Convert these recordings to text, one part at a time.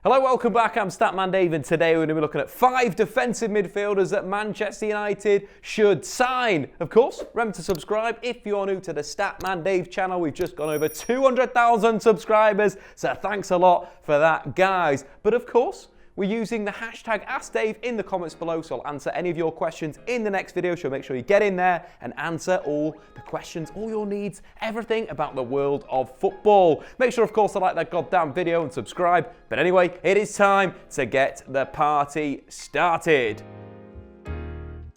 Hello, welcome back. I'm Statman Dave, and today we're going to be looking at 5 defensive midfielders that Manchester United should sign. Of course, remember to subscribe if you're new to the Statman Dave channel. We've just gone over 200,000 subscribers, so thanks a lot for that, guys. But of course, we're using the hashtag AskDave in the comments below, so I'll answer any of your questions in the next video. So make sure you get in there and answer all the questions, all your needs, everything about the world of football. Make sure, of course, to like that goddamn video and subscribe. But anyway, it is time to get the party started.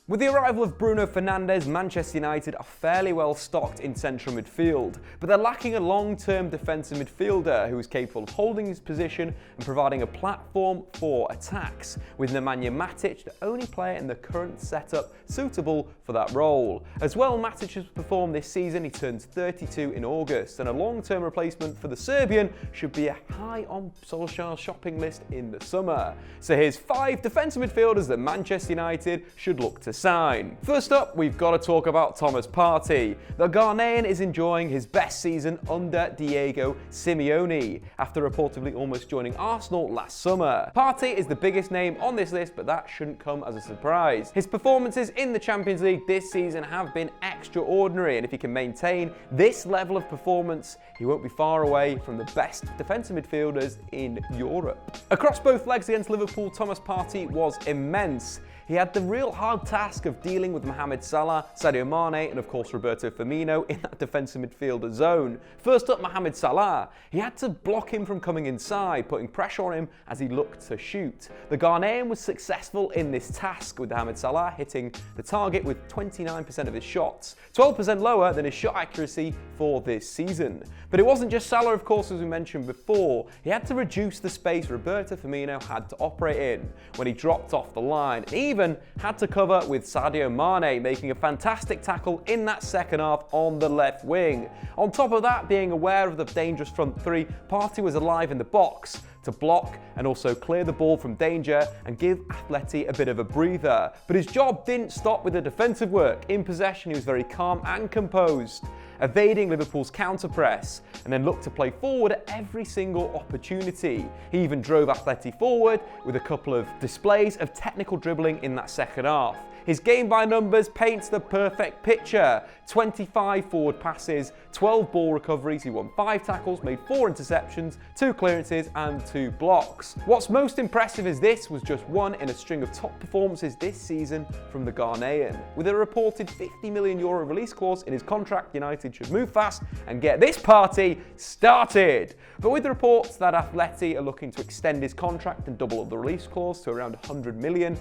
With the arrival of Bruno Fernandes, Manchester United are fairly well stocked in central midfield, but they're lacking a long-term defensive midfielder who is capable of holding his position and providing a platform for attacks, with Nemanja Matić the only player in the current setup suitable for that role. As well, Matić has performed this season. He turns 32 in August, and a long-term replacement for the Serbian should be high on Solskjaer's shopping list in the summer. So here's 5 defensive midfielders that Manchester United should look to sign. First up, we've got to talk about Thomas Partey. The Ghanaian is enjoying his best season under Diego Simeone after reportedly almost joining Arsenal last summer. Partey is the biggest name on this list, but that shouldn't come as a surprise. His performances in the Champions League this season have been extraordinary, and if he can maintain this level of performance, he won't be far away from the best defensive midfielders in Europe. Across both legs against Liverpool, Thomas Partey was immense. He had the real hard task of dealing with Mohamed Salah, Sadio Mane, and of course Roberto Firmino in that defensive midfielder zone. First up, Mohamed Salah. He had to block him from coming inside, putting pressure on him as he looked to shoot. The Ghanaian was successful in this task, with Mohamed Salah hitting the target with 29% of his shots, 12% lower than his shot accuracy for this season. But it wasn't just Salah, of course, as we mentioned before. He had to reduce the space Roberto Firmino had to operate in when he dropped off the line, and even had to cover with Sadio Mane, making a fantastic tackle in that second half on the left wing. On top of that, being aware of the dangerous front three, Partey was alive in the box to block and also clear the ball from danger and give Atleti a bit of a breather. But his job didn't stop with the defensive work. In possession, he was very calm and composed, evading Liverpool's counter-press, and then looked to play forward at every single opportunity. He even drove Atleti forward with a couple of displays of technical dribbling in that second half. His game by numbers paints the perfect picture. 25 forward passes, 12 ball recoveries, he won 5 tackles, made 4 interceptions, 2 clearances and 2 blocks. What's most impressive is this was just one in a string of top performances this season from the Ghanaian. With a reported €50 million release clause in his contract, United should move fast and get this party started. But with the reports that Atleti are looking to extend his contract and double up the release clause to around $100 million,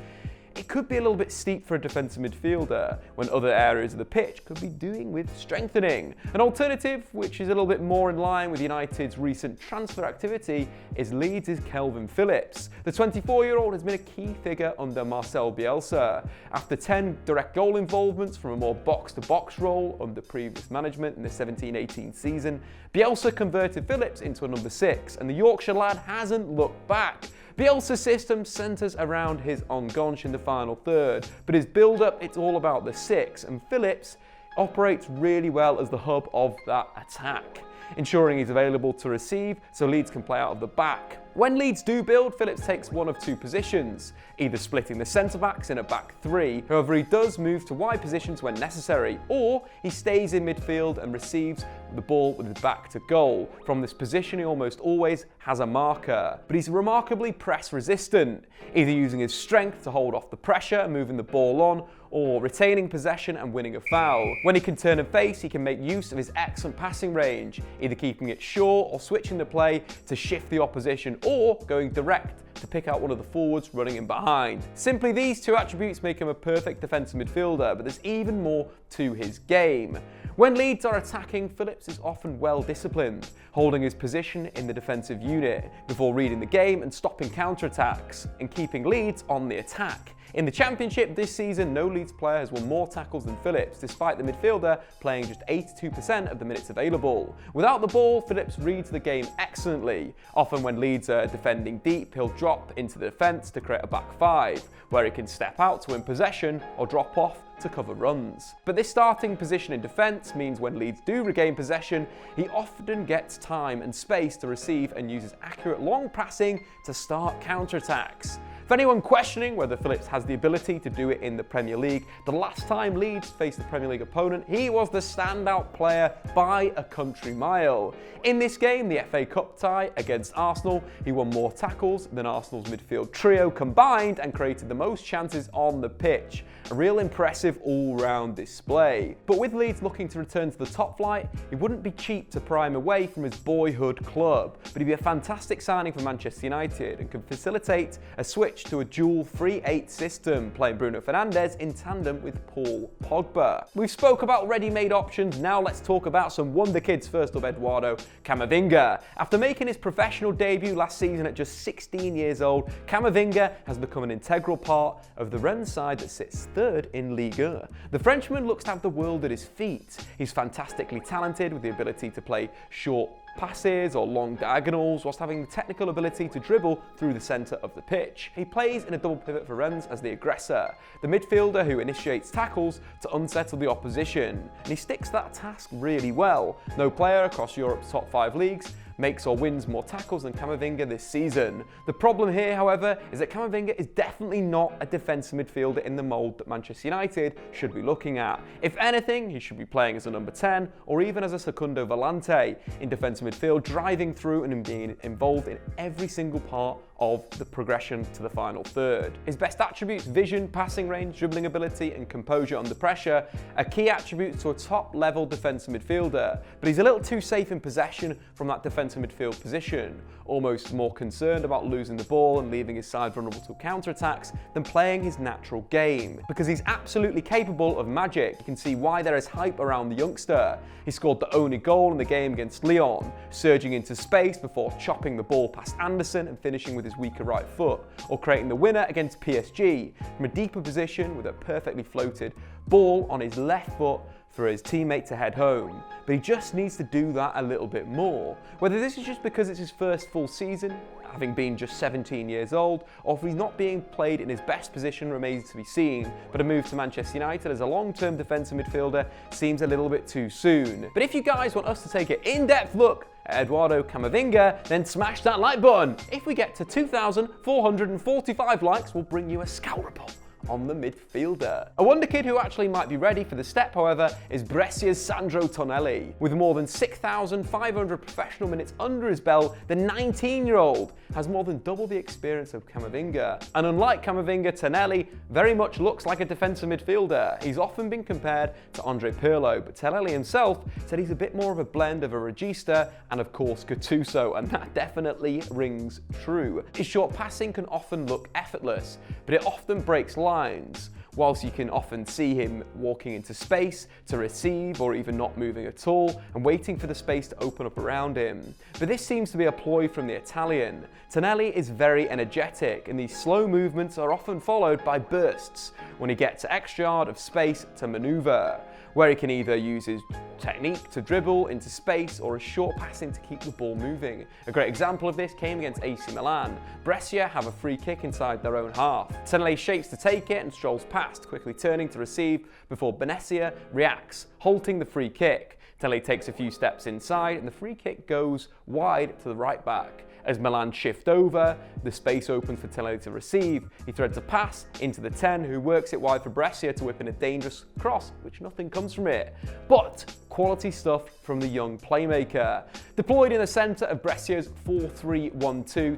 it could be a little bit steep for a defensive midfielder when other areas of the pitch could be doing with strengthening. An alternative, which is a little bit more in line with United's recent transfer activity, is Leeds' Kalvin Phillips. The 24-year-old has been a key figure under Marcelo Bielsa. After 10 direct goal involvements from a more box-to-box role under previous management in the 17-18 season, Bielsa converted Phillips into a number 6, and the Yorkshire lad hasn't looked back. Bielsa's system centres around his enganche in the final third, but his build-up, it's all about the 6, and Phillips operates really well as the hub of that attack, ensuring he's available to receive so Leeds can play out of the back. When Leeds do build, Phillips takes one of 2 positions, either splitting the centre-backs in a back 3, however he does move to wide positions when necessary, or he stays in midfield and receives the ball with his back to goal. From this position, he almost always has a marker, but he's remarkably press resistant, either using his strength to hold off the pressure and moving the ball on, or retaining possession and winning a foul. When he can turn and face, he can make use of his excellent passing range, either keeping it short or switching the play to shift the opposition, or going direct to pick out one of the forwards running in behind. Simply these 2 attributes make him a perfect defensive midfielder, but there's even more to his game. When Leeds are attacking, Phillips is often well disciplined, holding his position in the defensive unit before reading the game and stopping counter-attacks and keeping Leeds on the attack. In the Championship this season, no Leeds player has won more tackles than Phillips, despite the midfielder playing just 82% of the minutes available. Without the ball, Phillips reads the game excellently. Often when Leeds are defending deep, he'll drop into the defence to create a back five, where he can step out to win possession or drop off to cover runs. But this starting position in defence means when Leeds do regain possession, he often gets time and space to receive and uses accurate long passing to start counter-attacks. For anyone questioning whether Phillips has the ability to do it in the Premier League, the last time Leeds faced a Premier League opponent, he was the standout player by a country mile. In this game, the FA Cup tie against Arsenal, he won more tackles than Arsenal's midfield trio combined and created the most chances on the pitch. A real impressive all-round display. But with Leeds looking to return to the top flight, it wouldn't be cheap to pry him away from his boyhood club, but he'd be a fantastic signing for Manchester United and could facilitate a switch to a dual 3-8 system, playing Bruno Fernandes in tandem with Paul Pogba. We've spoke about ready-made options, now let's talk about some wonder kids. First up, Eduardo Camavinga. After making his professional debut last season at just 16 years old, Camavinga has become an integral part of the Rennes side that sits third in Ligue 1. The Frenchman looks to have the world at his feet. He's fantastically talented with the ability to play short passes or long diagonals, whilst having the technical ability to dribble through the centre of the pitch. He plays in a double pivot for Rennes as the aggressor, the midfielder who initiates tackles to unsettle the opposition, and he sticks that task really well. No player across Europe's top 5 leagues makes or wins more tackles than Camavinga this season. The problem here, however, is that Camavinga is definitely not a defensive midfielder in the mould that Manchester United should be looking at. If anything, he should be playing as a number 10 or even as a secundo volante in defensive midfield, driving through and being involved in every single part of the progression to the final third. His best attributes, vision, passing range, dribbling ability and composure under pressure, are key attributes to a top-level defensive midfielder, but he's a little too safe in possession from that defensive midfield position, almost more concerned about losing the ball and leaving his side vulnerable to counter-attacks than playing his natural game. Because he's absolutely capable of magic, you can see why there is hype around the youngster. He scored the only goal in the game against Lyon, surging into space before chopping the ball past Anderson and finishing with his weaker right foot, or creating the winner against PSG from a deeper position with a perfectly floated ball on his left foot for his teammate to head home. But he just needs to do that a little bit more. Whether this is just because it's his first full season, having been just 17 years old, or if he's not being played in his best position remains to be seen, but a move to Manchester United as a long-term defensive midfielder seems a little bit too soon. But if you guys want us to take an in-depth look at Eduardo Camavinga, then smash that like button. If we get to 2,445 likes, we'll bring you a scout report on the midfielder. A wonder kid who actually might be ready for the step, however, is Brescia's Sandro Tonali. With more than 6,500 professional minutes under his belt, the 19-year-old has more than double the experience of Camavinga. And unlike Camavinga, Tonali very much looks like a defensive midfielder. He's often been compared to Andre Pirlo, but Tonali himself said he's a bit more of a blend of a regista and of course Gattuso, and that definitely rings true. His short passing can often look effortless, but it often breaks lines, whilst you can often see him walking into space to receive or even not moving at all and waiting for the space to open up around him. But this seems to be a ploy from the Italian. Tonali is very energetic, and these slow movements are often followed by bursts when he gets an extra yard of space to manoeuvre, where he can either use his technique to dribble into space or a short passing to keep the ball moving. A great example of this came against AC Milan. Brescia have a free kick inside their own half. Tonali shapes to take it and strolls past, quickly turning to receive before Brescia reacts, halting the free kick. Tonali takes a few steps inside and the free kick goes wide to the right back. As Milan shift over, the space opens for Tonali to receive. He threads a pass into the 10, who works it wide for Brescia to whip in a dangerous cross, which nothing comes from it. But quality stuff from the young playmaker. Deployed in the centre of Brescia's 4-3-1-2,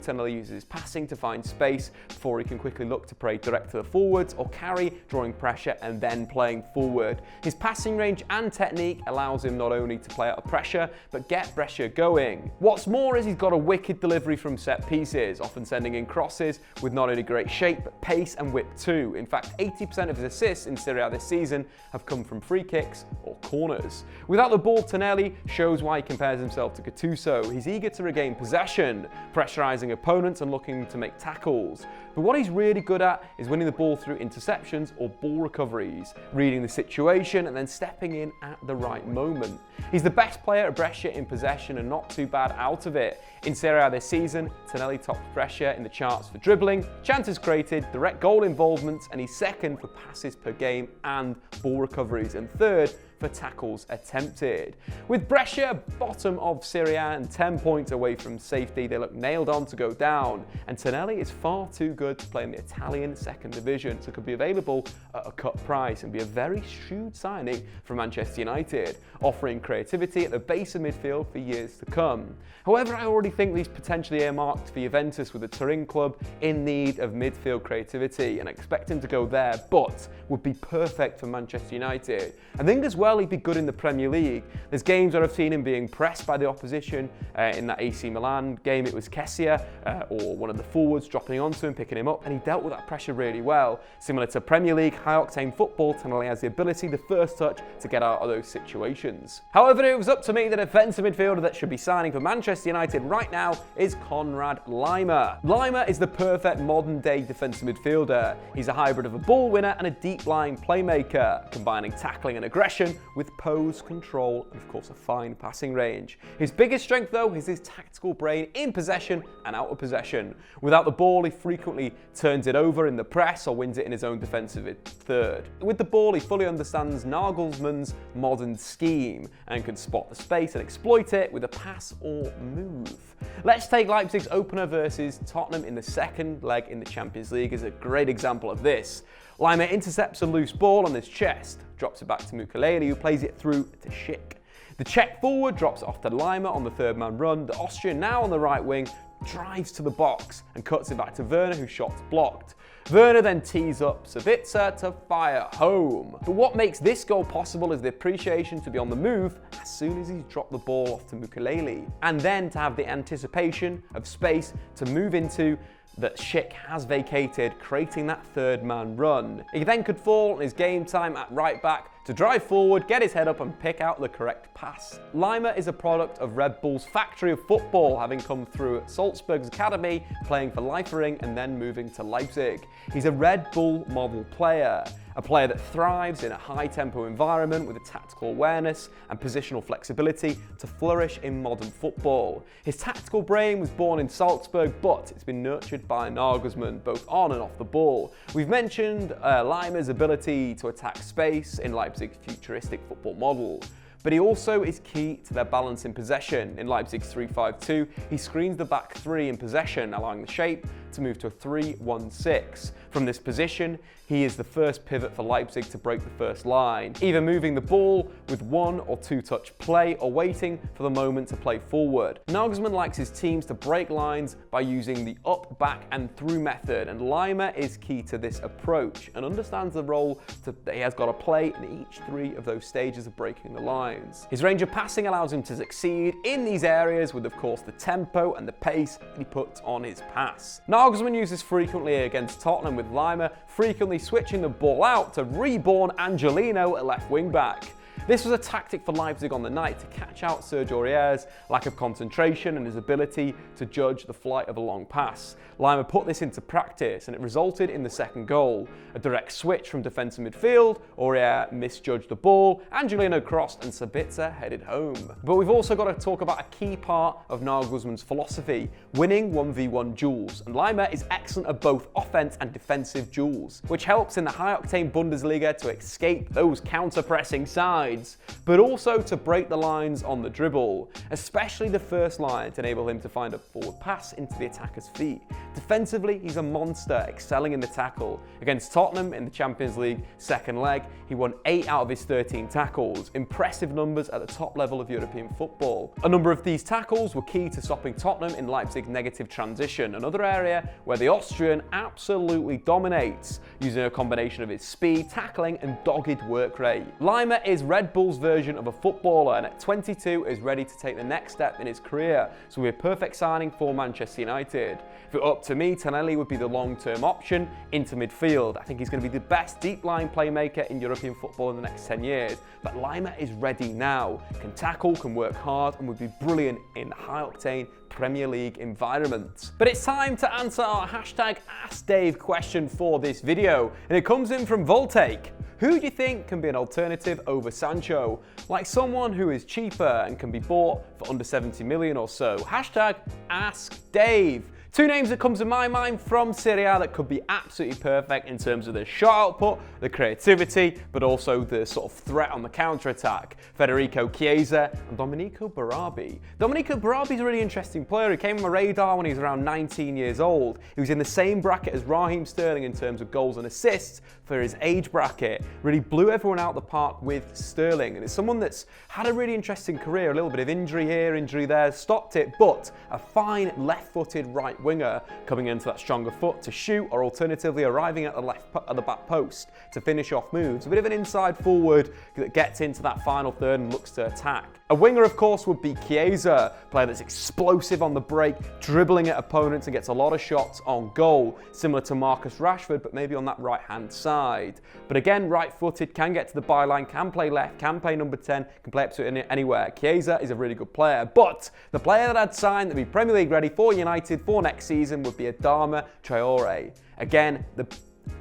Tonali uses his passing to find space before he can quickly look to play direct to the forwards or carry, drawing pressure and then playing forward. His passing range and technique allows him not only to play out of pressure, but get Brescia going. What's more is he's got a wicked delivery from set pieces, often sending in crosses with not only great shape, but pace and whip too. In fact, 80% of his assists in Serie A this season have come from free kicks or corners. Without the ball, Tonali shows why he compares himself to Gattuso. He's eager to regain possession, pressurising opponents and looking to make tackles. But what he's really good at is winning the ball through interceptions or ball recoveries, reading the situation and then stepping in at the right moment. He's the best player at Brescia in possession and not too bad out of it. In Serie A this season, Tonali tops Brescia in the charts for dribbling, chances created, direct goal involvements, and he's second for passes per game and ball recoveries, and third for tackles attempted. With Brescia bottom of Serie A and 10 points away from safety, they look nailed on to go down, and Tonali is far too good to play in the Italian second division, so could be available at a cut price and be a very shrewd signing for Manchester United, offering creativity at the base of midfield for years to come. However, I already think he's potentially earmarked for Juventus, with a Turin club in need of midfield creativity, and I expect him to go there, but would be perfect for Manchester United. I think as well he'd be good in the Premier League. There's games where I've seen him being pressed by the opposition. In that AC Milan game, it was Kessia or one of the forwards dropping onto him, picking him up, and he dealt with that pressure really well. Similar to Premier League high-octane football, Tonali has the ability, the first touch, to get out of those situations. However, if it was up to me, the defensive midfielder that should be signing for Manchester United right now is Konrad Laimer. Laimer is the perfect modern-day defensive midfielder. He's a hybrid of a ball winner and a deep-lying playmaker, combining tackling and aggression with pose, control, and of course a fine passing range. His biggest strength though is his tactical brain in possession and out of possession. Without the ball, he frequently turns it over in the press or wins it in his own defensive third. With the ball, he fully understands Nagelsmann's modern scheme and can spot the space and exploit it with a pass or move. Let's take Leipzig's opener versus Tottenham in the second leg in the Champions League as a great example of this. Laimer intercepts a loose ball on his chest, drops it back to Mukiele, who plays it through to Schick. The Czech forward drops it off to Laimer on the third-man run. The Austrian, now on the right wing, drives to the box and cuts it back to Werner, whose shot's blocked. Werner then tees up Sabitzer to fire home. But what makes this goal possible is the appreciation to be on the move as soon as he's dropped the ball off to Mukiele, and then to have the anticipation of space to move into that Schick has vacated, creating that third-man run. He then could fall on his game time at right back to drive forward, get his head up and pick out the correct pass. Laimer is a product of Red Bull's factory of football, having come through Salzburg's academy, playing for Liefering and then moving to Leipzig. He's a Red Bull model player, a player that thrives in a high-tempo environment with a tactical awareness and positional flexibility to flourish in modern football. His tactical brain was born in Salzburg, but it's been nurtured by Nagelsmann, both on and off the ball. We've mentioned Laimer's ability to attack space in Leipzig's futuristic football model, but he also is key to their balance in possession. In Leipzig's 3-5-2, he screens the back three in possession, allowing the shape to move to a 3-1-6. From this position, he is the first pivot for Leipzig to break the first line, either moving the ball with one or two touch play or waiting for the moment to play forward. Nagelsmann likes his teams to break lines by using the up, back and through method, and Laimer is key to this approach and understands the role that he has got to play in each three of those stages of breaking the lines. His range of passing allows him to succeed in these areas with, of course, the tempo and the pace that he puts on his pass. Nagelsmann uses frequently against Tottenham, with Laimer frequently switching the ball out to reborn Angelino at left wing back. This was a tactic for Leipzig on the night to catch out Serge Aurier's lack of concentration and his ability to judge the flight of a long pass. Laimer put this into practice and it resulted in the second goal. A direct switch from defence to midfield, Aurier misjudged the ball, Angelino crossed and Sabitzer headed home. But we've also got to talk about a key part of Nagelsmann's philosophy, winning 1v1 duels, and Laimer is excellent at both offence and defensive duels, which helps in the high-octane Bundesliga to escape those counter-pressing sides, but also to break the lines on the dribble, especially the first line to enable him to find a forward pass into the attacker's feet. Defensively, he's a monster, excelling in the tackle. Against Tottenham in the Champions League second leg, he won 8 out of his 13 tackles, impressive numbers at the top level of European football. A number of these tackles were key to stopping Tottenham in Leipzig's negative transition, another area where the Austrian absolutely dominates, using a combination of his speed, tackling and dogged work rate. Laimer is Red Red Bull's version of a footballer, and at 22 is ready to take the next step in his career, so we're a perfect signing for Manchester United. If it were up to me, Tonali would be the long-term option into midfield. I think he's going to be the best deep-line playmaker in European football in the next 10 years, but Laimer is ready now, can tackle, can work hard, and would be brilliant in high-octane Premier League environments. But it's time to answer our hashtag AskDave question for this video, and it comes in from Voltake. Who do you think can be an alternative over Sancho? Like someone who is cheaper and can be bought for under 70 million or so. Hashtag AskDave. Two names that come to my mind from Serie A that could be absolutely perfect in terms of the shot output, the creativity, but also the sort of threat on the counter-attack. Federico Chiesa and Domenico Berardi. Domenico Berardi is a really interesting player. He came on my radar when he was around 19 years old. He was in the same bracket as Raheem Sterling in terms of goals and assists for his age bracket. Really blew everyone out the park with Sterling. And it's someone that's had a really interesting career, a little bit of injury here, injury there, stopped it, but a fine left-footed right winger coming into that stronger foot to shoot, or alternatively arriving at the back post to finish off moves. A bit of an inside forward that gets into that final third and looks to attack. A winger, of course, would be Chiesa, a player that's explosive on the break, dribbling at opponents and gets a lot of shots on goal, similar to Marcus Rashford, but maybe on that right-hand side. But again, right-footed, can get to the byline, can play left, can play number 10, can play absolutely anywhere. Chiesa is a really good player, but the player that I'd sign to be Premier League ready for United for next season would be Adama Traore. Again, the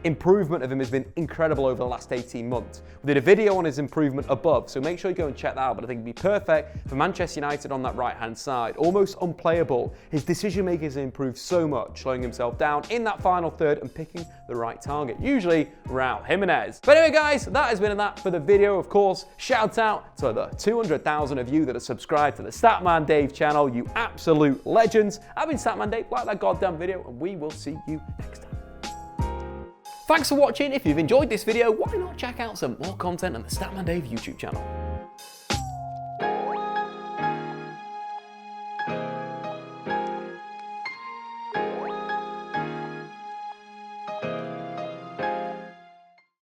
improvement of him has been incredible over the last 18 months. We did a video on his improvement above, so make sure you go and check that out, but I think it'd be perfect for Manchester United on that right-hand side. Almost unplayable. His decision-making has improved so much, slowing himself down in that final third and picking the right target, usually Raul Jimenez. But anyway, guys, that has been that for the video. Of course, shout out to the 200,000 of you that are subscribed to the Statman Dave channel, you absolute legends. I've been Statman Dave, like that goddamn video, and we will see you next time. Thanks for watching. If you've enjoyed this video, why not check out some more content on the Statman Dave YouTube channel.